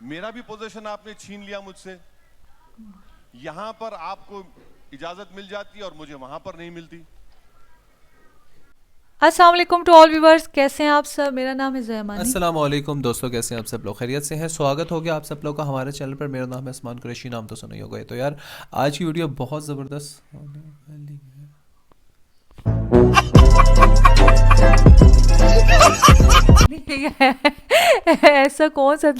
मेरा भी पोजीशन आपने छीन लिया मुझसे। यहां पर आपको इजाजत मिल जाती और मुझे वहां पर नहीं मिलती। अस्सलाम वालेकुम टू ऑल व्यूवर्स, कैसे हैं आप सब। मेरा नाम है जयमानी। अस्सलामुअलैकुम दोस्तों, कैसे हैं आप सब लोग? खैरियत से हैं? स्वागत हो गया आप सब लोग का हमारे चैनल पर। मेरा नाम है असमान कुरैशी, नाम तो सुना ही होगा। तो यार आज की वीडियो बहुत ज़बरदस्त होने वाली ऐसा कौन सा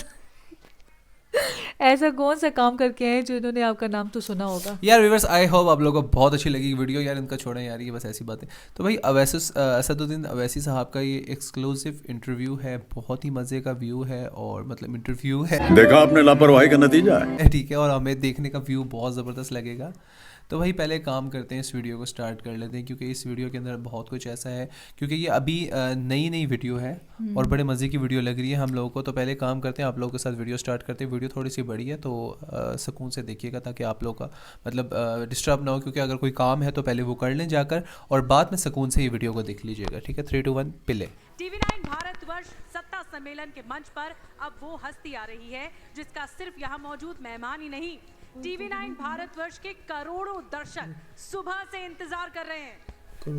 ऐसा कौन सा काम करके हैं जो इन्होंने आपका नाम तो सुना होगा। यार व्यूवर्स, आई होप आप लोगों को बहुत अच्छी लगी वीडियो। यार इनका छोड़ें यार, ये बस ऐसी बातें। तो भाई असदुद्दीन अवैसी साहब का ये एक्सक्लूसिव इंटरव्यू है, बहुत ही मज़े का व्यू है और मतलब इंटरव्यू है देखा आपने लापरवाही का नतीजा है। ठीक है, और हमें देखने का व्यू बहुत ज़बरदस्त लगेगा। तो भाई पहले काम करते हैं, इस वीडियो को स्टार्ट कर लेते हैं क्योंकि इस वीडियो के अंदर बहुत कुछ ऐसा है, क्योंकि ये अभी नई नई वीडियो है और बड़े मज़े की वीडियो लग रही है हम लोगों को। तो पहले काम करते हैं, आप लोगों के साथ वीडियो स्टार्ट करते हैं। वीडियो थोड़ी सी बड़ी है तो सुकून से देखिएगा ताकि आप लोग का मतलब डिस्टर्ब ना हो, क्योंकि अगर कोई काम है तो पहले वो कर लें जाकर और बाद में सुकून से ये वीडियो को देख लीजिएगा। ठीक है, 3 2 1 पिले। TV9 भारतवर्ष सत्ता सम्मेलन के मंच पर अब वो हस्ती आ रही है जिसका सिर्फ यहाँ मौजूद मेहमान ही नहीं, TV9 भारतवर्ष के करोड़ों दर्शक सुबह से इंतजार कर रहे हैं।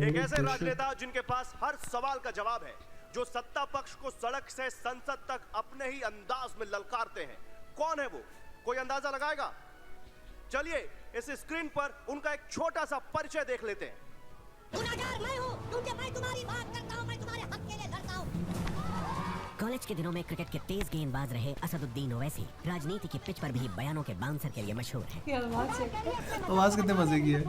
एक ऐसे राजनेता जिनके पास हर सवाल का जवाब है, जो सत्ता पक्ष को सड़क से संसद तक अपने ही अंदाज में ललकारते हैं। कौन है वो? कोई अंदाजा लगाएगा? चलिए इस स्क्रीन पर उनका एक छोटा सा परिचय देख लेते हैं। गुनाहगार मैं हूँ क्योंकि मैं तुम्हारी बात करता हूँ, मैं तुम्हारे हक के लिए लड़ता हूँ। कॉलेज के दिनों में क्रिकेट के तेज गेंदबाज रहे असदुद्दीन ओवैसी राजनीति की पिच पर भी बयानों के बाउंसर के लिए मशहूर है। आवाज़ कितने मज़े की है।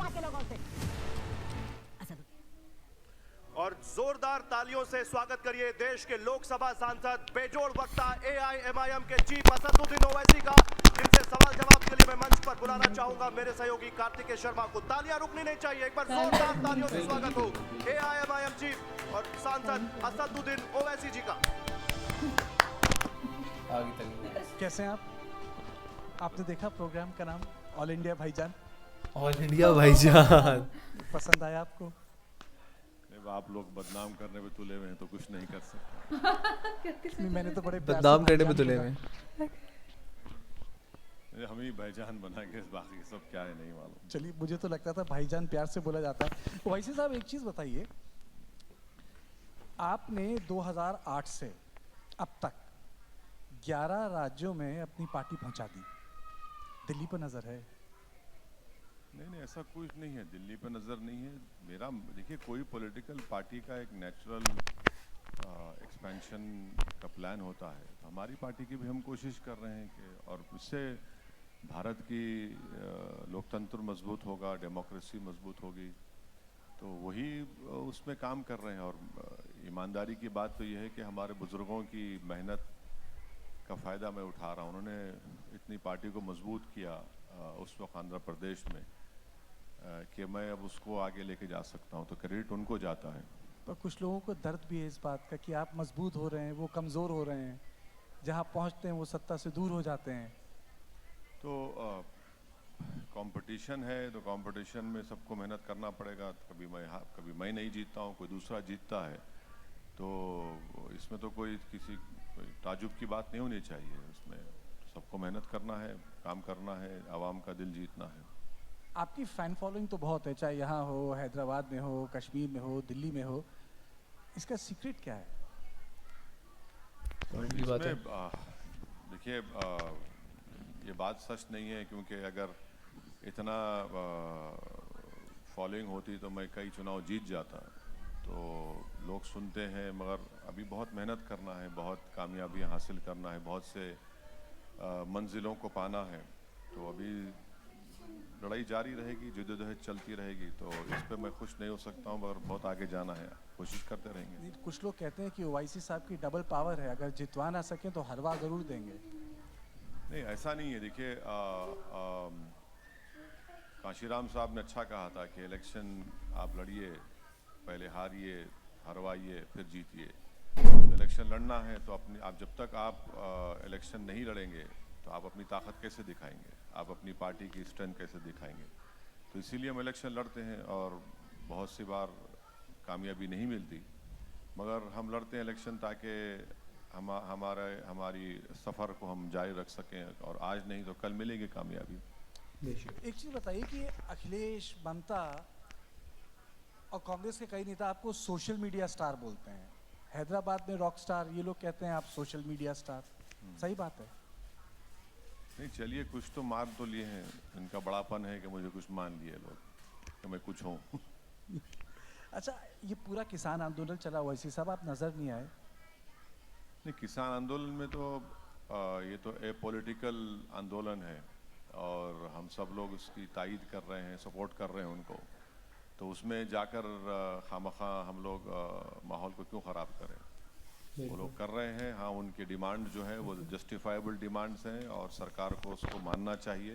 और जोरदार तालियों से स्वागत करिए देश के लोकसभा सांसद, बेजोड़ वक्ता, AIMIM के चीफ असदुद्दीन ओवैसी का। इनसे सवाल जवाब के लिए मैं मंच पर बुलाना चाहूंगा मेरे सहयोगी कार्तिकेय शर्मा को। तालियां रुकनी नहीं चाहिए, एक बार जोरदार तालियों से स्वागत हो AIMIM चीफ और सांसद असदुद्दीन ओवैसी जी का। कैसे हैं आप? आपने देखा प्रोग्राम का नाम ऑल इंडिया भाईजान? ऑल इंडिया भाईजान पसंद आया आपको? आप लोग बदनाम करने में तुले हुए हैं तो कुछ नहीं कर सकते। मैंने तो बड़े प्यार से बदनाम करने में भाईजान तुले बोला। में हम ही भाईजान बना के बाकी सब क्या है नहीं मालूम। चलिए, मुझे तो लगता था भाईजान प्यार से बोला जाता है। वैसे साहब एक चीज बताइए, आपने 2008 से अब तक 11 राज्यों में अपनी पार्टी पहुंचा दी। दिल्ली पर नजर है? नहीं, ऐसा कुछ नहीं है, दिल्ली पे नज़र नहीं है मेरा। देखिए, कोई पॉलिटिकल पार्टी का एक नेचुरल एक्सपेंशन का प्लान होता है, तो हमारी पार्टी की भी हम कोशिश कर रहे हैं कि और इससे भारत की लोकतंत्र मजबूत होगा, डेमोक्रेसी मजबूत होगी, तो वही उसमें काम कर रहे हैं। और ईमानदारी की बात तो यह है कि हमारे बुज़ुर्गों की मेहनत का फ़ायदा मैं उठा रहा हूँ। उन्होंने इतनी पार्टी को मजबूत किया उस वक्त आंध्र प्रदेश में कि मैं अब उसको आगे लेके जा सकता हूँ, तो क्रेडिट उनको जाता है। पर कुछ लोगों को दर्द भी है इस बात का कि आप मजबूत हो रहे हैं, वो कमज़ोर हो रहे हैं, जहाँ पहुँचते हैं वो सत्ता से दूर हो जाते हैं। तो कंपटीशन है, तो कंपटीशन में सबको मेहनत करना पड़ेगा। कभी मैं नहीं जीतता हूँ, कोई दूसरा जीतता है, तो इसमें तो कोई ताजुब की बात नहीं होनी चाहिए। इसमें सबको मेहनत करना है, काम करना है, आवाम का दिल जीतना है। आपकी फ़ैन फॉलोइंग तो बहुत है, चाहे यहाँ हो, हैदराबाद में हो, कश्मीर में हो, दिल्ली में हो। इसका सीक्रेट क्या है? देखिए, ये बात सच नहीं है, क्योंकि अगर इतना फॉलोइंग होती तो मैं कई चुनाव जीत जाता। तो लोग सुनते हैं, मगर अभी बहुत मेहनत करना है, बहुत कामयाबी हासिल करना है, बहुत से मंजिलों को पाना है। तो अभी लड़ाई जारी रहेगी, जद्दोजहद चलती रहेगी। तो इस पर मैं खुश नहीं हो सकता हूँ, मगर बहुत आगे जाना है, कोशिश करते रहेंगे। कुछ लोग कहते हैं कि ओवैसी साहब की डबल पावर है, अगर जितवा ना सकें तो हरवा ज़रूर देंगे। नहीं, ऐसा नहीं है। देखिए, काशीराम साहब ने अच्छा कहा था कि इलेक्शन आप लड़िए, पहले हारिए, हरवाइए, फिर जीतिए। तो इलेक्शन लड़ना है तो आप जब तक आप इलेक्शन नहीं लड़ेंगे तो आप अपनी ताकत कैसे दिखाएंगे, आप अपनी पार्टी की स्ट्रेंथ कैसे दिखाएंगे। तो इसीलिए हम इलेक्शन लड़ते हैं और बहुत सी बार कामयाबी नहीं मिलती, मगर हम लड़ते हैं इलेक्शन ताकि हमारी सफ़र को हम जारी रख सकें और आज नहीं तो कल मिलेगी कामयाबी। एक चीज बताइए कि अखिलेश, ममता और कांग्रेस के कई नेता आपको सोशल मीडिया स्टार बोलते हैं। हैदराबाद में रॉक स्टार, ये लोग कहते हैं आप सोशल मीडिया स्टार। सही बात है? नहीं, चलिए कुछ तो मान तो लिए हैं, इनका बड़ापन है कि मुझे कुछ मान लिए लोग कि मैं कुछ हूँ। अच्छा, ये पूरा किसान आंदोलन चला हुआ, इसी साहब आप नजर नहीं आए? नहीं, किसान आंदोलन में तो ये तो ए पॉलिटिकल आंदोलन है और हम सब लोग उसकी तायीद कर रहे हैं, सपोर्ट कर रहे हैं उनको, तो उसमें जाकर खामखा हम लोग माहौल को क्यों ख़राब करें। वो लोग कर रहे हैं, हाँ, उनकी डिमांड जो है वो जस्टिफाइबल डिमांड्स हैं और सरकार को उसको मानना चाहिए,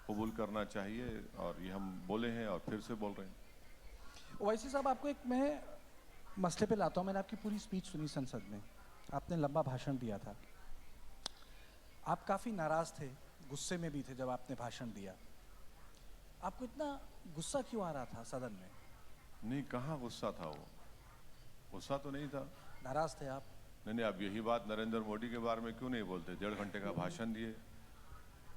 कबूल करना चाहिए, और ये हम बोले हैं और फिर से बोल रहे हैं। ओवैसी साहब, आपको एक मैं मसले पे लाता हूँ। मैंने आपकी पूरी स्पीच सुनी संसद में, आपने लंबा भाषण दिया था। आप काफ़ी नाराज़ थे, गुस्से में भी थे जब आपने भाषण दिया। आपको इतना गुस्सा क्यों आ रहा था सदन में? नहीं, कहाँ गुस्सा था, वो गुस्सा तो नहीं था। नाराज़ थे आप? नहीं, आप यही बात नरेंद्र मोदी के बारे में क्यों नहीं बोलते? 1.5 घंटे का भाषण दिए।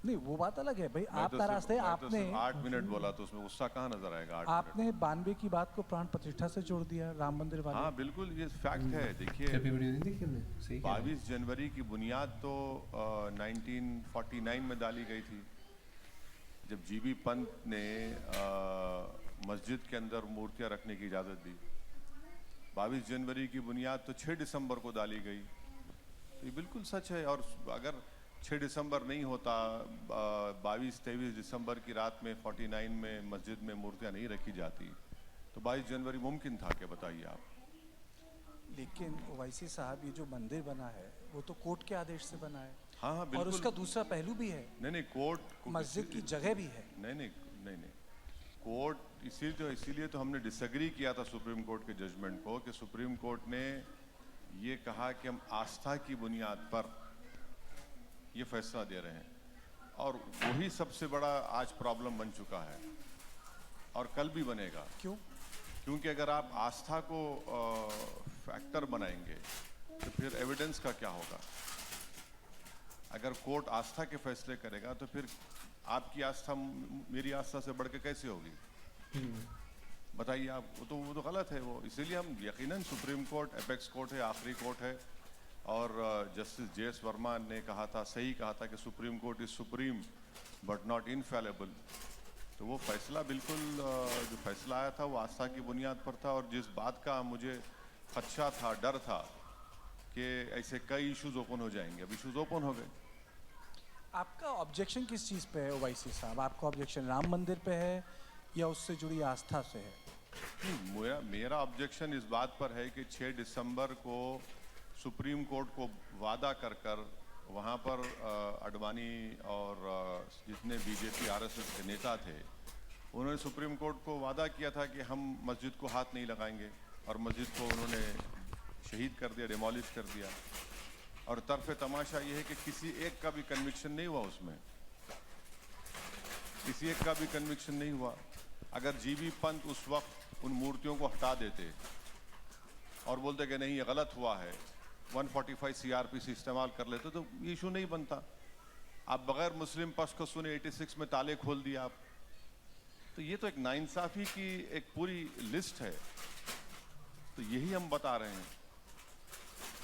नहीं, वो बात अलग है भाई, आप नाराज़ थे। आपने 8 मिनट बोला तो उसमें गुस्सा कहाँ नजर आएगा? 8 आपने 92 की बात को प्राण प्रतिष्ठा से जोड़ दिया, राम मंदिर वाले। हाँ बिल्कुल, ये फैक्ट है। देखिए, 22 जनवरी की बुनियाद तो 1949 में डाली गई थी, जब जीबी पंत ने मस्जिद के अंदर मूर्तियां रखने की इजाज़त दी। 22 जनवरी की बुनियाद तो 6 दिसंबर को डाली गई। तो ये बिल्कुल सच है। और अगर 6 दिसंबर नहीं होता, 22-23 दिसंबर की रात में 49 में मस्जिद में मूर्तियां नहीं रखी जाती, तो 22 जनवरी मुमकिन था क्या, बताइए आप। लेकिन ओवैसी साहब, ये जो मंदिर बना है वो तो कोर्ट के आदेश से बना है। हाँ हाँ और बिल्कुल। उसका दूसरा पहलू भी है। नहीं, कोर्ट मस्जिद की जगह भी है। नहीं, कोर्ट इसीलिए तो हमने डिसएग्री किया था सुप्रीम कोर्ट के जजमेंट को, कि सुप्रीम कोर्ट ने ये कहा कि हम आस्था की बुनियाद पर ये फैसला दे रहे हैं, और वही सबसे बड़ा आज प्रॉब्लम बन चुका है और कल भी बनेगा। क्यों? क्योंकि अगर आप आस्था को फैक्टर बनाएंगे तो फिर एविडेंस का क्या होगा। अगर कोर्ट आस्था के फैसले करेगा तो फिर आपकी आस्था मेरी आस्था से बढ़ के कैसे होगी, बताइए आप। वो तो गलत है वो। इसीलिए हम यकीनन, सुप्रीम कोर्ट एपेक्स कोर्ट है, आखिरी कोर्ट है, और जस्टिस जे.एस. वर्मा ने कहा था, सही कहा था, कि supreme court is supreme but not infallible. तो वो फैसला बिल्कुल, जो फैसला आया था वो आस्था की बुनियाद पर था। और जिस बात का मुझे खदशा था, डर था कि ऐसे कई इश्यूज ओपन हो जाएंगे, अब इश्यूज ओपन हो गए। आपका ऑब्जेक्शन किस चीज़ पे है ओवैसी साहब? आपका ऑब्जेक्शन राम मंदिर पे है या उससे जुड़ी आस्था से है? मेरा ऑब्जेक्शन इस बात पर है कि 6 दिसंबर को सुप्रीम कोर्ट को वादा कर वहाँ पर अडवाणी और जितने बीजेपी आरएसएस के नेता थे, उन्होंने सुप्रीम कोर्ट को वादा किया था कि हम मस्जिद को हाथ नहीं लगाएंगे, और मस्जिद को उन्होंने शहीद कर दिया, डिमोलिश कर दिया। और तरफे तमाशा ये है कि किसी एक का भी कन्विक्शन नहीं हुआ उसमें, किसी एक का भी कन्विक्शन नहीं हुआ। अगर जीबी पंत उस वक्त उन मूर्तियों को हटा देते और बोलते कि नहीं ये गलत हुआ है, 145 सीआरपीसी इस्तेमाल कर लेते, तो इशू नहीं बनता। आप बगैर मुस्लिम पक्ष को सुने 86 में ताले खोल दिया आप। तो ये तो एक नाइंसाफ़ी की एक पूरी लिस्ट है। तो यही हम बता रहे हैं,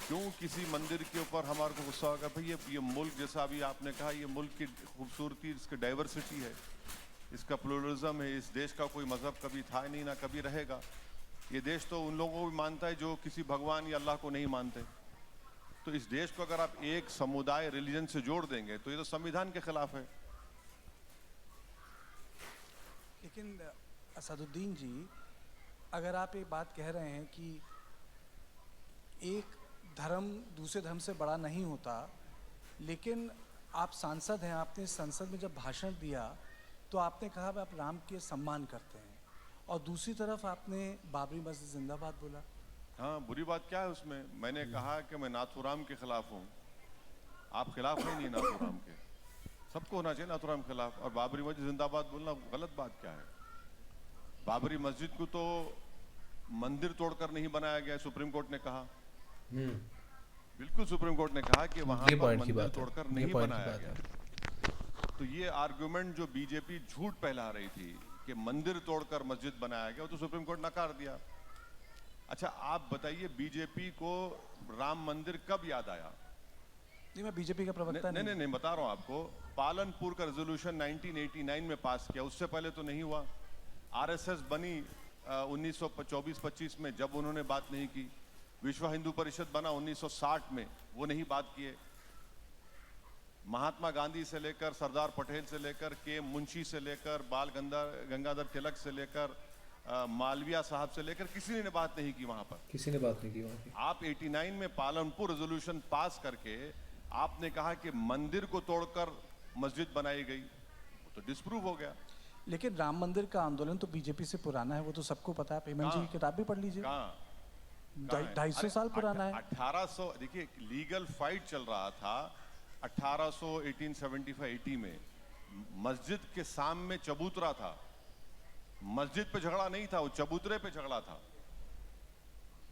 क्यों किसी मंदिर के ऊपर हमारे को गुस्सा होगा। भाई ये मुल्क, जैसा अभी आपने कहा, ये मुल्क की खूबसूरती, इसकी डाइवर्सिटी है, इसका प्लुरलिज्म है। इस देश का कोई मज़हब कभी था नहीं, ना कभी रहेगा। ये देश तो उन लोगों को भी मानता है जो किसी भगवान या अल्लाह को नहीं मानते। तो इस देश को अगर आप एक समुदाय, रिलीजन से जोड़ देंगे तो ये तो संविधान के खिलाफ है। लेकिन असदुद्दीन जी, अगर आप एक बात कह रहे हैं कि एक धर्म दूसरे धर्म से बड़ा नहीं होता, लेकिन आप सांसद हैं, आपने संसद में जब भाषण दिया तो आपने कहा आप राम के सम्मान करते हैं, और दूसरी तरफ आपने बाबरी मस्जिद जिंदाबाद बोला। हाँ, बुरी बात क्या है उसमें? मैंने कहा कि मैं नाथुराम के खिलाफ हूँ। आप खिलाफ नहीं नाथुराम के, सबको होना चाहिए नाथुराम के खिलाफ। और बाबरी मस्जिद जिंदाबाद बोलना गलत बात क्या है? बाबरी मस्जिद को तो मंदिर तोड़कर नहीं बनाया गया, सुप्रीम कोर्ट ने कहा। बिल्कुल सुप्रीम कोर्ट ने कहा कि वहां ये पर पॉइंट की मंदिर बात है, तोड़कर ये नहीं पॉइंट की बनाया बात गया। है। तो ये आर्गुमेंट जो बीजेपी झूठ फैला रही थी कि मंदिर तोड़कर मस्जिद बनाया गया, वो तो सुप्रीम कोर्ट नकार दिया। अच्छा आप बताइए, बीजेपी को राम मंदिर कब याद आया? नहीं, मैं बीजेपी का प्रवक्ता नहीं नहीं नहीं, बता रहा हूँ आपको। पालनपुर का रेजोल्यूशन 1989 में पास किया, उससे पहले तो नहीं हुआ। आरएसएस बनी 1924-25 में, जब उन्होंने बात नहीं की। विश्व हिंदू परिषद बना 1960 में, वो नहीं बात किए। महात्मा गांधी से लेकर सरदार पटेल से लेकर के मुंशी से लेकर बाल गंगाधर तिलक से लेकर मालविया साहब से लेकर किसी ने बात नहीं की वहां पर। किसी ने बात नहीं की वहाँ की। आप 89 में पालनपुर रेजोल्यूशन पास करके आपने कहा कि मंदिर को तोड़कर मस्जिद बनाई गई, तो डिस्प्रूव हो गया। लेकिन राम मंदिर का आंदोलन तो बीजेपी से पुराना है, वो तो सबको पता है। हेमंत जी की किताब भी पढ़ लीजिए, कहाँ 250 साल पुराना है। 1800, देखिए लीगल फाइट चल रहा था 1875-80 में। मस्जिद के सामने चबूतरा था, मस्जिद पे झगड़ा नहीं था, वो चबूतरे पे झगड़ा था।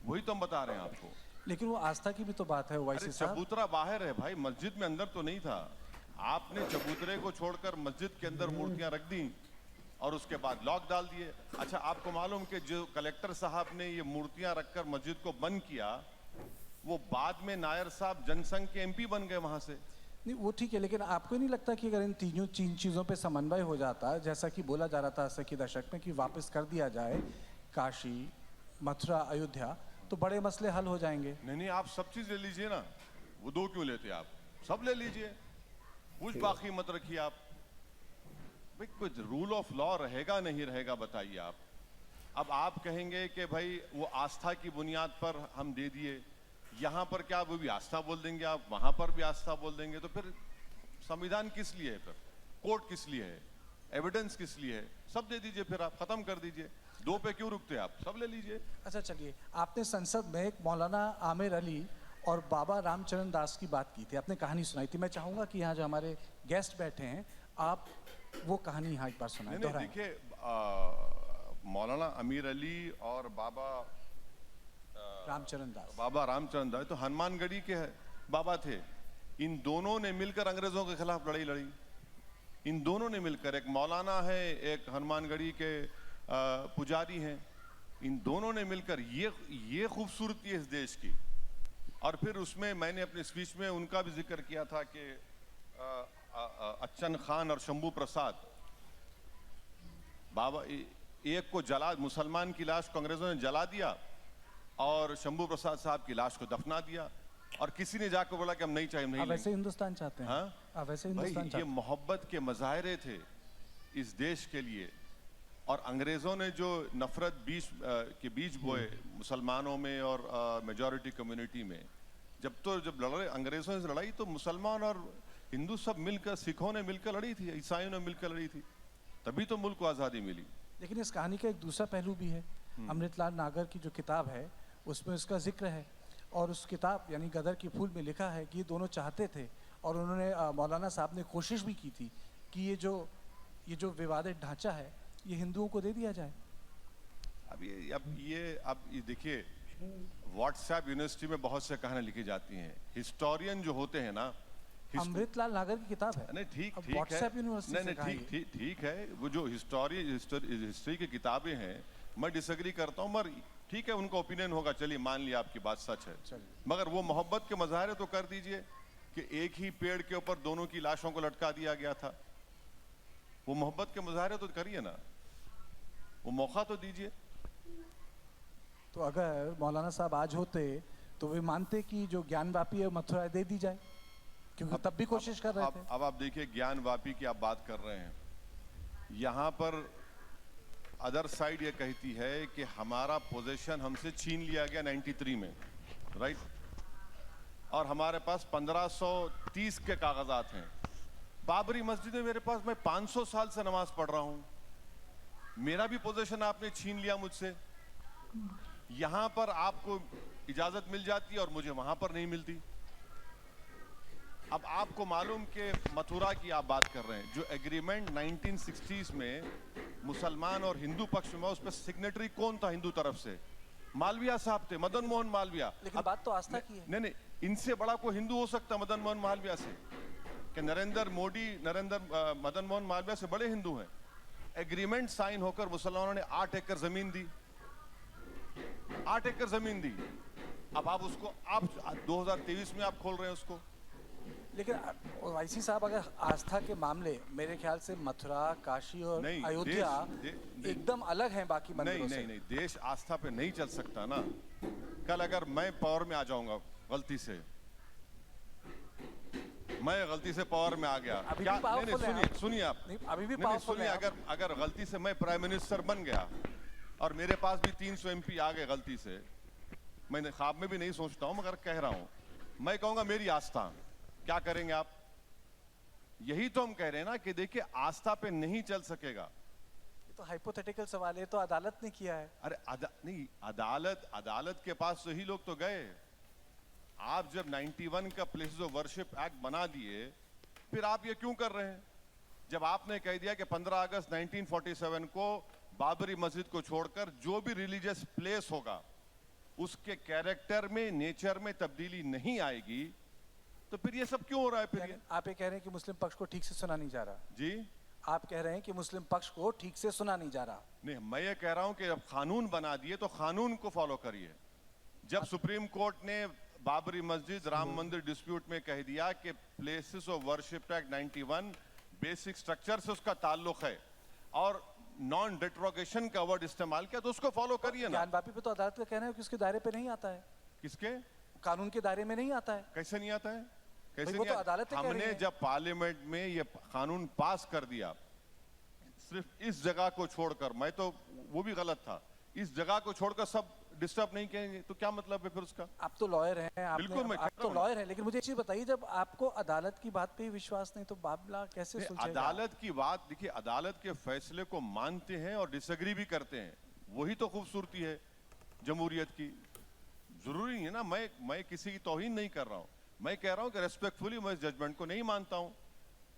वही तो हम बता रहे हैं आपको। लेकिन वो आस्था की भी तो बात है अरे ओवैसी साहब। चबूतरा बाहर है भाई, मस्जिद में अंदर तो नहीं था। आपने चबूतरे को छोड़कर मस्जिद के अंदर मूर्तियां रख दी और उसके बाद लॉक डाल दिए। अच्छा आपको मालूम कि जो कलेक्टर साहब ने ये मूर्तियां रखकर मस्जिद को बंद किया, वो बाद में नायर साहब जनसंघ के एमपी बन गए वहां से। नहीं वो ठीक है, लेकिन आपको नहीं लगता कि अगर इन तीन चीज़ों पे समन्वय हो जाता, जैसा कि बोला जा रहा था 80 के दशक में, कि वापस कर दिया जाए काशी, मथुरा, अयोध्या, तो बड़े मसले हल हो जाएंगे? नहीं नहीं, आप सब चीज ले लीजिए ना, वो दो क्यों लेते आप? सब ले लीजिए, कुछ बाकी मत रखिए आप। भाई कुछ रूल ऑफ लॉ रहेगा नहीं रहेगा बताइए आप। अब आप कहेंगे कि भाई वो आस्था की बुनियाद पर हम दे दिए, यहाँ पर क्या वो भी आस्था बोल देंगे आप, वहां पर भी आस्था बोल देंगे, तो फिर संविधान किस लिए है? फिर कोर्ट किस लिए है? एविडेंस किस लिए है? सब दे दीजिए, फिर आप खत्म कर दीजिए। दो पे क्यों रुकते आप? सब ले लीजिए। अच्छा चलिए, आपने संसद में एक मौलाना आमिर अली और बाबा रामचरण दास की बात की थी, आपने कहानी सुनाई थी। मैं चाहूंगा कि यहाँ जो हमारे गेस्ट बैठे हैं, आप वो कहानी यहाँ एक बार सुनाएं, नहीं दोहराएं। देखिए, मौलाना अमीर अली और बाबा रामचरण दास तो हनुमानगढ़ी के बाबा थे। इन दोनों ने मिलकर अंग्रेजों के खिलाफ लड़ाई लड़ी। इन दोनों ने मिलकर, एक मौलाना है, एक हनुमानगढ़ी के पुजारी हैं, इन दोनों ने मिलकर ये खूबसूरती है इस देश की। और फिर उसमें मैंने अपने स्पीच में उनका भी जिक्र किया था कि अच्छन खान और शंभू प्रसाद, बाबा एक को जला, मुसलमान की लाश को अंग्रेजों ने जला दिया और शंभू प्रसाद साहब की लाश को दफना दिया, और किसी ने जाकर बोला कि हम नहीं चाहिए, नहीं आप वैसे लेंगे। हिंदुस्तान चाहते हैं? हाँ? आप वैसे भाई हिंदुस्तान ये चाहते हैं? मोहब्बत के मज़ाहिरे थे इस देश के लिए, और अंग्रेज़ों ने जो नफरत बीज बोए मुसलमानों में और मेजॉरिटी कम्युनिटी में, जब लड़ाई अंग्रेज़ों से लड़ाई तो मुसलमान और हिंदू सब मिलकर, सिखों ने मिलकर लड़ी थी, ईसाइयों ने मिलकर लड़ी थी, तभी तो मुल्क को आज़ादी मिली। लेकिन इस कहानी का एक दूसरा पहलू भी है। अमृतलाल नागर की जो किताब है उसमें उसका जिक्र है, और उस किताब यानी गदर के फूल में लिखा है कि ये दोनों चाहते थे, और उन्होंने मौलाना साहब ने कोशिश भी की थी कि ये जो विवादित ढांचा है ये हिंदुओं को दे दिया जाए। अब ये देखिए, व्हाट्सएप यूनिवर्सिटी में बहुत से कहानियां लिखी जाती हैं। हिस्टोरियन जो होते हैं ना, अमृतलाल नागर की किताब है। नहीं ठीक अब ठीक है, WhatsApp यूनिवर्सिटी से कहा नहीं ठीक है, वो जो हिस्ट्री की किताबें हैं, मैं डिसएग्री करता हूँ, मगर ठीक है उनका ओपिनियन होगा, चलिए मान लिया आपकी बात सच है, मगर वो मोहब्बत के मज़ाहिरे तो कर दीजिए कि एक ही पेड़ के ऊपर दोनों की लाशों को लटका दिया गया था। वो मोहब्बत के मज़ाहिरे तो करिए ना, वो मौका तो दीजिए। तो अगर मौलाना साहब आज होते तो वे मानते कि जो ज्ञानवापी है मथुरा दे दी जाए, क्योंकि तब भी कोशिश कर रहे थे। अब आप देखिए, ज्ञानवापी की आप बात कर रहे हैं, यहाँ पर अदर साइड ये कहती है कि हमारा पोजीशन हमसे छीन लिया गया 93 में, राइट, और हमारे पास 1530 के कागजात हैं। बाबरी मस्जिद में मेरे पास, मैं 500 साल से नमाज पढ़ रहा हूँ, मेरा भी पोजीशन आपने छीन लिया मुझसे। यहाँ पर आपको इजाजत मिल जाती है और मुझे वहां पर नहीं मिलती। अब आपको मालूम कि मथुरा की आप बात कर रहे हैं, जो एग्रीमेंट 1960s में मुसलमान और हिंदू पक्ष में, उस पर सिग्नेटरी कौन था हिंदू तरफ से? मालविया साहब थे, मदन मोहन मालविया। लेकिन बात तो आस्था की है। नहीं नहीं, इनसे बड़ा कोई हिंदू हो सकता है मदन मोहन मालविया से? कि मदन मोहन मालविया से बड़े हिंदू हैं। एग्रीमेंट साइन होकर मुसलमानों ने 8 एकड़ जमीन दी, 8 एकड़ जमीन दी। अब आप उसको, आप 2023 में आप खोल रहे हैं उसको। लेकिन वाईसी साहब, अगर आस्था के मामले मेरे ख्याल से मथुरा, काशी और नहीं, अयोध्या एकदम अलग हैं बाकी मंदिरों से। नहीं, देश आस्था पे नहीं चल सकता ना। कल अगर मैं पावर में आ जाऊंगा गलती से, मैं गलती से पावर में आ गया, अभी क्या? भी powerful हैं आप। सुनिए आप, नहीं, अभी भी नहीं, powerful सुनिए, हैं आप। अगर गलती से मैं प्राइम मिनिस्टर बन गया और मेरे पास भी 300 MP आ गए गलती से, मैं ख्वाब में भी नहीं सोचता हूं मगर कह रहा हूं, मैं कहूंगा मेरी आस्था, क्या करेंगे आप? यही तो हम कह रहे हैं ना कि देखिए आस्था पे नहीं चल सकेगा। ये तो हाइपोथेटिकल सवाल है, तो अदालत ने किया है। अरे नहीं, अदालत के पास वही लोग तो गए। आप जब 91 का प्लेसेस ऑफ वर्शिप एक्ट बना दिए, फिर आप ये क्यों कर रहे हैं? जब आपने कह दिया कि 15 अगस्त 1947 को बाबरी मस्जिद को छोड़कर जो भी रिलीजियस प्लेस होगा उसके कैरेक्टर में, नेचर में तब्दीली नहीं आएगी, तो फिर ये सब क्यों हो रहा है? फिर ये आप ये कह रहे हैं कि मुस्लिम पक्ष को ठीक से सुना नहीं जा रहा। जी, आप कह रहे हैं कि मुस्लिम पक्ष को ठीक से सुना नहीं जा रहा। नहीं, मैं ये कह रहा हूं कि जब कानून बना दिए तो कानून को फॉलो करिए। जब सुप्रीम कोर्ट ने बाबरी मस्जिद, राम मंदिर डिस्प्यूट में कह दिया कि places of worship act 91 basic structure से उसका ताल्लुक है और नॉन डिट्रोगेशन का वर्ड इस्तेमाल किया, तो उसको फॉलो करिए ना। ज्ञानवापी पे तो अदालत का कहना है कि उसके दायरे पे नहीं आता है, किसके? कानून के दायरे में नहीं आता है। कैसे नहीं आता है? कैसे भाई वो नहीं तो अदालत ही कह रही हमने है। जब पार्लियामेंट में ये कानून पास कर दिया, सिर्फ इस जगह को छोड़कर, मैं तो वो भी गलत था, इस जगह को छोड़कर सब डिस्टर्ब नहीं करेंगे, तो क्या मतलब है फिर उसका? आप तो लॉयर हैं, बिल्कुल, मैं आप कह तो रहा हूं। लॉयर हैं, लेकिन मुझे एक चीज बताइए, जब आपको अदालत की बात पे ही विश्वास नहीं तो मामला कैसे सुलझेगा? अदालत की बात देखिए, अदालत के फैसले को मानते हैं और डिसएग्री भी करते हैं, वही तो खूबसूरती है जमहूरियत की। जरूरी नहीं है ना, मैं किसी की तौहीन नहीं कर रहा हूँ, मैं कह रहा हूँ कि रेस्पेक्टफुली मैं इस जजमेंट को नहीं मानता हूँ,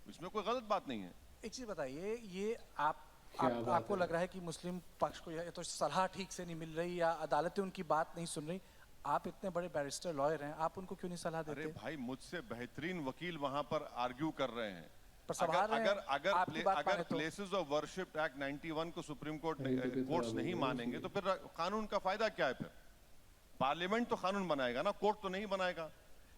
इसमें कोई गलत बात नहीं है। एक चीज बताइए, ये आपको लग रहा है कि मुस्लिम पक्ष को या तो सलाह ठीक से नहीं मिल रही या अदालतें उनकी बात नहीं सुन रही, आप इतने बड़े बैरिस्टर लॉयर हैं, आप उनको क्यों नहीं सलाह देते? अरे भाई, मुझसे बेहतरीन वकील वहां पर आर्ग्यू कर रहे हैं। पर संभाल रहे हैं, आपकी बात माने अगर तो। प्लेसेस ऑफ वर्शिप एक्ट 91 को सुप्रीम कोर्ट्स नहीं मानेंगे तो फिर कानून का फायदा क्या है? फिर पार्लियामेंट तो कानून बनाएगा ना, कोर्ट तो नहीं बनाएगा।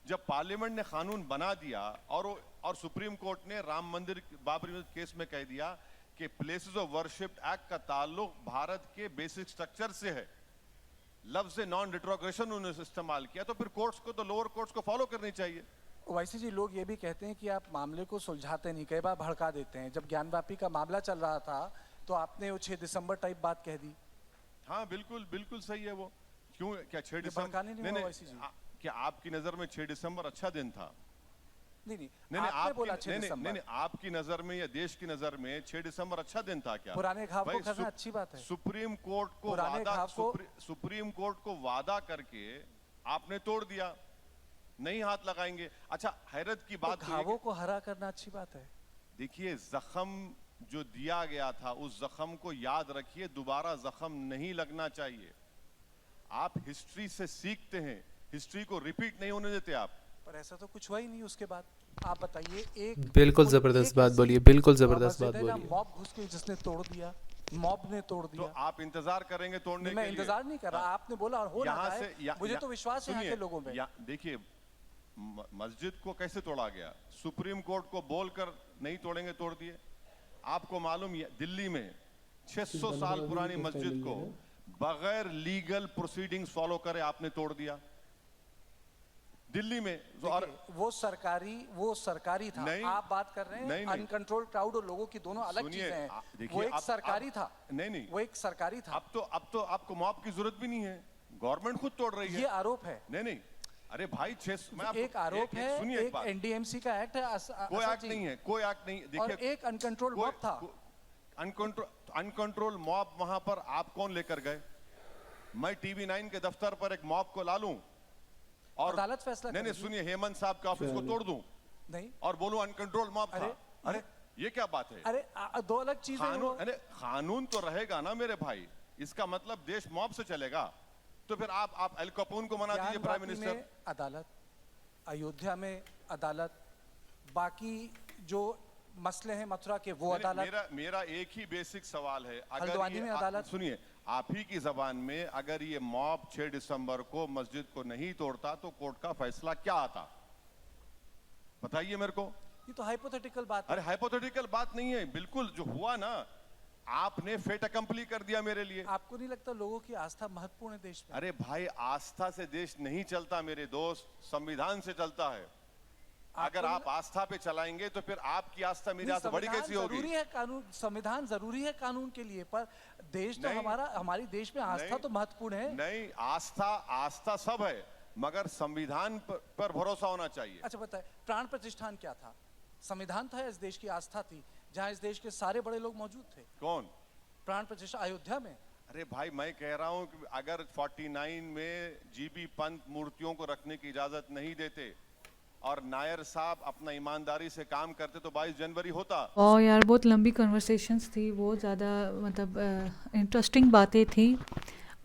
जब पार्लियामेंट ने कानून बना दिया और सुप्रीम कोर्ट ने राम मंदिर बाबरी मस्जिद केस में कह दिया कि प्लेसेस ऑफ वर्शिप एक्ट का ताल्लुक भारत के बेसिक स्ट्रक्चर से है, लफ्ज नॉन डिट्रोगेशन उन्होंने इस्तेमाल किया, तो फिर कोर्ट्स को, तो लोअर कोर्ट्स को फॉलो करनी चाहिए। वैसे जी, लोग ये भी कहते हैं कि आप मामले को सुलझाते नहीं, कई बार भड़का देते हैं। जब ज्ञानवापी का मामला चल रहा था तो आपने वो 6 दिसंबर टाइप बात कह दी। हाँ बिल्कुल बिल्कुल सही है वो। क्यों, क्या 6 भड़काने दिसंबर? नहीं हुआ वैसे जी। क्या आपकी नजर में 6 दिसंबर अच्छा दिन था? नहीं, आपने बोला 6 दिसंबर। नहीं, आपकी नजर में या देश की नजर में 6 दिसंबर अच्छा दिन था क्या? पुराने घाव को भाई, करना अच्छी बात है। सुप्रीम कोर्ट को पुराने घाव को सुप्रीम कोर्ट को वादा करके आपने तोड़ दिया, नहीं हाथ लगाएंगे। अच्छा, हैरत की बात तो घावों को हरा करना अच्छी बात है। देखिए, जख्म जो दिया गया था उस जख्म को याद रखिए, दोबारा जख्म नहीं लगना चाहिए। आप हिस्ट्री से सीखते हैं, हिस्ट्री को रिपीट नहीं होने देते आप। पर ऐसा तो कुछ हुआ ही नहीं उसके बाद। आप बताइए, एक बिल्कुल जबरदस्त बात बोलिए, बिल्कुल जबरदस्त बात बोलिए। मॉब घुस के जिसने तोड़ दिया, मॉब ने तोड़ दिया। तो आप इंतजार करेंगे तोड़ने के लिए? मैं इंतजार नहीं कर रहा, आपने बोला और हो रहा है। मुझे तो विश्वास है यहाँ के लोगों में। देखिए, मस्जिद को कैसे तोड़ा गया? सुप्रीम कोर्ट को बोलकर नहीं तोड़ेंगे, तोड़ दिए। आपको मालूम, दिल्ली में 600 साल पुरानी मस्जिद को बगैर लीगल प्रोसीडिंग्स फॉलो करे आपने तोड़ दिया दिल्ली में। और वो सरकारी था। आप बात कर रहे हैं अनकंट्रोल क्राउड और लोगों की, दोनों अलग चीजें हैं। वो एक सरकारी था। नहीं, वो एक सरकारी था। अब तो आपको मॉब की जरूरत भी नहीं है, गवर्नमेंट खुद तोड़ रही है। ये आरोप है। नहीं, अरे भाई, एक आरोप है, एक एनडीएमसी का एक्ट है। कोई एक्ट नहीं है, कोई एक्ट नहीं। देखिए, और एक अनकंट्रोल मॉब था। अनकंट्रोल मॉब वहां पर आप कौन लेकर गए? मैं TV9 के दफ्तर पर एक मॉब को ला लूं और अदालत फैसला नहीं, सुनिए, हेमंत साहब के ऑफिस को तोड़ दूं नहीं और बोलूं अनकंट्रोल मॉब था? अरे ये क्या बात है? अरे दो अलग चीजें। कानून, अरे कानून तो रहेगा ना मेरे भाई, इसका मतलब देश मॉब से चलेगा? तो फिर आप एल कपून को मना दीजिए प्राइम ज्ञानवापी मिनिस्टर। में अदालत, अयोध्या में अदालत, बाकी जो मसले हैं मथुरा के वो अदालत, मेरा एक ही बेसिक सवाल है, अगर हल्द्वानी में अदालत। सुनिए, आप ही की जबान में, अगर ये मॉब 6 दिसंबर को मस्जिद को नहीं तोड़ता तो कोर्ट का फैसला क्या आता, बताइए मेरे को। ये तो हाइपोथेटिकल बात है। अरे हाइपोथेटिकल बात नहीं है, बिल्कुल जो हुआ ना, आपने फेट अकम्पली कर दिया मेरे लिए। आपको नहीं लगता लोगों की आस्था महत्वपूर्ण है देश में? अरे भाई, आस्था से देश नहीं चलता मेरे दोस्त, संविधान से चलता है। अगर आप आस्था पे चलाएंगे तो फिर आपकी आस्था मेरी आस्था बड़ी कैसी होगी? जरूरी है कानून, संविधान जरूरी है कानून के लिए, पर देश तो हमारी देश में आस्था तो महत्वपूर्ण है। नहीं, आस्था सब है, मगर संविधान पर भरोसा होना चाहिए। अच्छा बताए, प्राण प्रतिष्ठान क्या था? संविधान था, इस देश की आस्था थी, जहाँ इस देश के सारे बड़े लोग मौजूद थे। कौन? प्राण प्रतिष्ठा अयोध्या में। अरे भाई, मैं कह रहा हूं कि अगर 49 में जीबी पंत मूर्तियों को रखने की इजाजत नहीं देते और नायर साहब अपना ईमानदारी से काम करते तो 22 जनवरी होता। और यार बहुत लंबी कन्वर्सेशंस थी, बहुत ज़्यादा मतलब इंटरेस्टिंग बातें थी।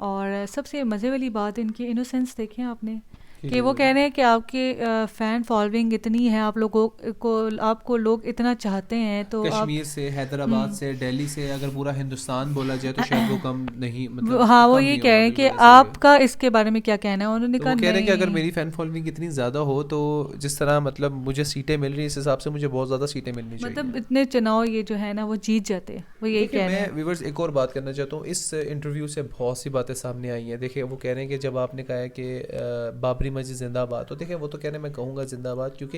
और सबसे मज़े वाली बात इनकी इनोसेंस देखें आपने, कि वो कह रहे हैं कि आपके फ़ैन फॉलोइंग इतनी है, आप लोगों को आपको लोग इतना चाहते हैं, तो कश्मीर से, हैदराबाद से, दिल्ली से, अगर पूरा हिंदुस्तान बोला जाए तो शायद वो कम नहीं, मतलब हाँ, वो कम ये नहीं कह रहे हैं होगा, कि बिल्कुल ऐसे आपका इसके बारे में क्या कहना है। उन्होंने तो कहा वो कह रहे हैं कि अगर नहीं। मेरी फ़ैन फॉलोइंग इतनी ज़्यादा हो तो जिस तरह मतलब मुझे सीटें मिल रही है, इस हिसाब से मुझे बहुत ज़्यादा सीटें मिलनी चाहिए। मतलब इतने चुनाव ये जो है ना वो जीत जाते, वो यही कह रहे मैं हैं। व्यूअर्स एक और बात करना चाहता हूँ, इस इंटरव्यू से बहुत सी बातें सामने आई हैं। देखिए, वो कह रहे हैं कि जब आपने कहा है कि बाबरी मस्जिद जिंदाबाद, तो देखिए वो तो कह रहे हैं मैं कहूँगा जिंदाबाद, क्योंकि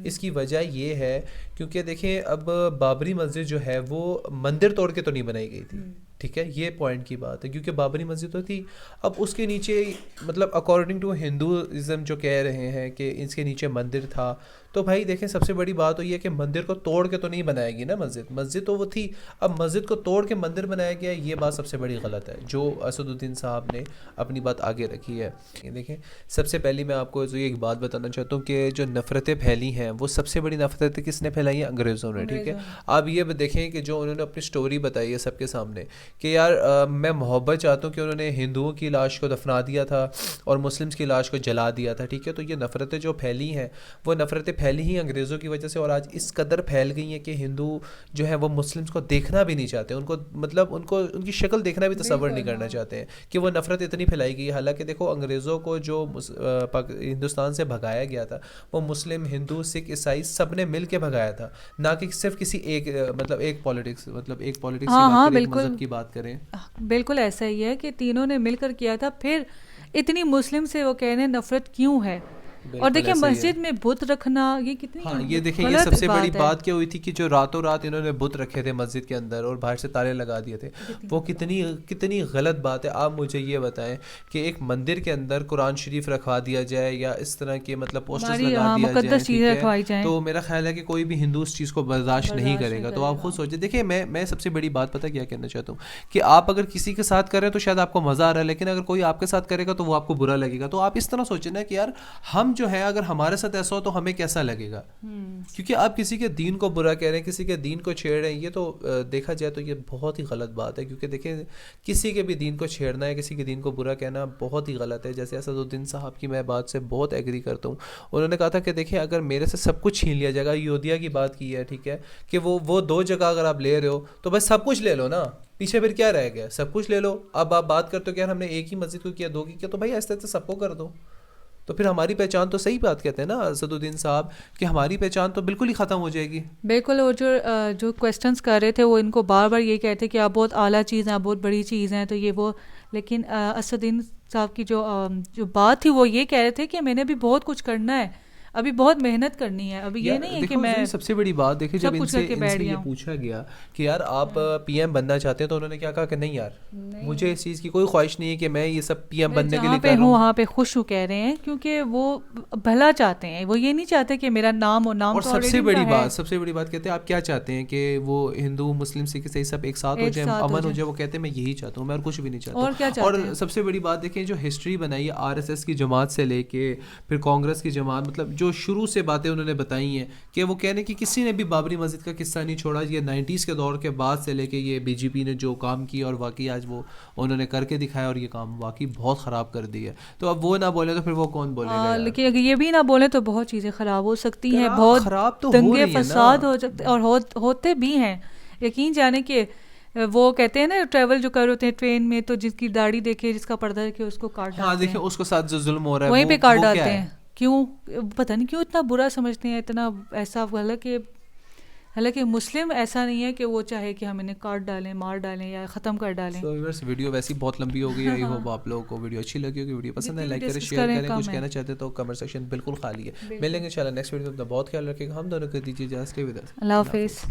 इसकी वजह ये है क्योंकि देखिए अब बाबरी मस्जिद जो है वो मंदिर तोड़ के तो नहीं बनाई गई थी, ठीक है, ये पॉइंट की बात है, क्योंकि बाबरी मस्जिद तो थी, अब उसके नीचे मतलब अकॉर्डिंग टू हिंदुइज्म जो कह रहे हैं कि इसके नीचे मंदिर था, तो भाई देखें सबसे बड़ी बात तो ये है कि मंदिर को तोड़ के तो नहीं बनाएगी ना मस्जिद तो वो थी, अब मस्जिद को तोड़ के मंदिर बनाया गया, ये बात सबसे बड़ी गलत है जो असदुद्दीन साहब ने अपनी बात आगे रखी है। देखें, सबसे पहले मैं आपको जो एक बात बताना चाहता हूँ कि जो नफ़रतें फैली हैं वो सबसे बड़ी नफ़रतें किसने फैलाई हैं? अंग्रेज़ों ने, ठीक है। आप ये देखें कि जो उन्होंने अपनी स्टोरी बताई है सबके सामने कि यार मैं मोहब्बत चाहता हूँ कि उन्होंने हिंदुओं की लाश को दफना दिया था और मुस्लिम्स की लाश को जला दिया था, ठीक है। तो ये नफ़रतें जो फैली हैं वो नफ़रतें फैली ही अंग्रेज़ों की वजह से, और आज इस कदर फैल गई हैं कि हिंदू जो है वो मुस्लिम्स को देखना भी नहीं चाहते, उनको मतलब उनकी शक्ल देखना भी तसव्वुर नहीं करना चाहते हैं कि वो नफ़रत इतनी फैलाई गई है। हालांकि देखो, अंग्रेज़ों को जो हिंदुस्तान से भगाया गया था वो मुस्लिम, हिंदू, सिख, ईसाई सब ने मिल के भगाया था, ना कि सिर्फ किसी एक पॉलिटिक्स मज़हब की बात करें। बिल्कुल ऐसा ही है कि तीनों ने मिलकर किया था। फिर इतनी मुस्लिम से वो कह रहे हैं नफरत क्यों है? और देखिए मस्जिद में बुत रखना ये कितनी ये देखिए ये सबसे बड़ी बात क्या हुई थी कि जो रातों रात इन्होंने बुत रखे थे मस्जिद के अंदर और बाहर से ताले लगा दिए थे, वो कितनी गलत बात है। आप मुझे ये बताएं कि एक मंदिर के अंदर कुरान शरीफ रखवा दिया जाए या इस तरह के मतलब पोस्टर्स लगा दिया जाए, तो मेरा ख्याल है कि कोई भी हिंदू उस चीज़ को बर्दाश्त नहीं करेगा। तो आप खुद सोचिए। देखिए, मैं सबसे बड़ी बात पता क्या कहना चाहता हूँ कि आप अगर किसी के साथ करें तो शायद आपको मज़ा आ रहा है, लेकिन अगर कोई आपके साथ करेगा तो वो आपको बुरा लगेगा। तो आप इस तरह सोचें ना कि यार हम जो है अगर हमारे साथ ऐसा हो तो हमें कैसा लगेगा, क्योंकि आप किसी के दीन को बुरा कह रहे हैं, किसी के दीन को छेड़ रहे हैं, ये तो देखा जाए तो ये बहुत ही गलत बात है। क्योंकि देखिए, किसी के भी दीन को छेड़ना है, किसी के दीन को बुरा कहना बहुत ही गलत है। जैसे असदुद्दीन साहब की मैं बात से बहुत एग्री करता हूँ। उन्होंने कहा था कि देखिए अगर मेरे से सब कुछ छीन लिया जाएगा, अयोध्या की बात की है, ठीक है, कि वो 2 जगह अगर आप ले रहे हो तो बस सब कुछ ले लो ना, पीछे फिर क्या रह गया? सब कुछ ले लो। अब आप बात करते हो कि यार हमने एक ही मस्जिद को किया, 2 की किया, तो भाई ऐसे ऐसे सबको कर दो, तो फिर हमारी पहचान तो सही बात कहते हैं ना असदुद्दीन साहब कि हमारी पहचान तो बिल्कुल ही ख़त्म हो जाएगी। बिल्कुल। और जो क्वेश्चंस कर रहे थे वो इनको बार बार ये कहते कि आप बहुत आला चीज़ हैं, आप बहुत बड़ी चीज़ हैं, तो ये वो, लेकिन असदुद्दीन साहब की जो बात थी वो ये कह रहे थे कि मैंने भी बहुत कुछ करना है, अभी बहुत मेहनत करनी है, अभी ये नहीं है कि मैं सबसे बड़ी बात देखिए जब इनसे ये पूछा गया कि यार आप पीएम बनना चाहते हैं, तो उन्होंने क्या कहा कि नहीं यार, मुझे इस चीज़ की कोई ख्वाहिश नहीं है कि मैं ये सब पीएम बनने के लिए कर रहा हूं। वहाँ पे खुश हूँ कह रहे हैं, क्योंकि वो भला चाहते हैं, वो ये नहीं चाहते कि मेरा नाम और नाम। और सबसे बड़ी बात कहते हैं आप क्या चाहते हैं कि वो हिंदू, मुस्लिम, सिख, ईसाई सब एक साथ हो जाए, अमन हो जाए। वो कहते हैं मैं यही चाहता हूँ, मैं और कुछ भी नहीं चाहता। और सबसे बड़ी बात देखें, जो हिस्ट्री बनाई है RSS की जमात से लेके फिर कांग्रेस की जमात, मतलब जो शुरू से बातें उन्होंने बताई हैं कि वो कह रहे हैं कि किसी ने भी बाबरी मस्जिद का किस्सा नहीं छोड़ा, ये 90s के दौर के बाद से लेके ये बीजेपी ने जो काम किया और वाकई आज वो उन्होंने करके दिखाया और ये काम वाकई बहुत ख़राब कर दिया। तो अब वो ना बोले तो फिर वो कौन बोलेगा यार? लेकिन अगर ये भी ना बोले तो बहुत चीज़ें ख़राब हो सकती हैं, बहुत खराब तो हो दंगे रही है ना। फसाद हो सकते और होते भी हैं। यकीन जाने कि वो कहते हैं ना ट्रैवल जो कर होते हैं ट्रेन में, तो जिसकी दाढ़ी देखे, जिसका पर्दा देखे, उसको काट डालते हैं। हाँ देखिए, उसको साथ जो जुल्म हो रहा है वहीं पे काट डालते क्या है? हैं। क्यों, पता नहीं क्यों इतना बुरा समझते हैं, इतना ऐसा। हालांकि मुस्लिम ऐसा नहीं है कि वो चाहे कि हम इन्हें काट डालें, मार डालें या ख़त्म कर डालें। तो व्यूअर्स, वीडियो वैसी बहुत लंबी हो गई है। आई होप आप लोगों को वीडियो अच्छी लगी होगी। वीडियो पसंद है लाइक करें, शेयर करें। कुछ कहना चाहते तो कमेंट सेक्शन बिल्कुल खाली है। मिलेंगे इंशाल्लाह नेक्स्ट वीडियो में। बहुत ख्याल रखिएगा। हम दोनों को दीजिए इजाज़त। अल्लाह हाफिज़।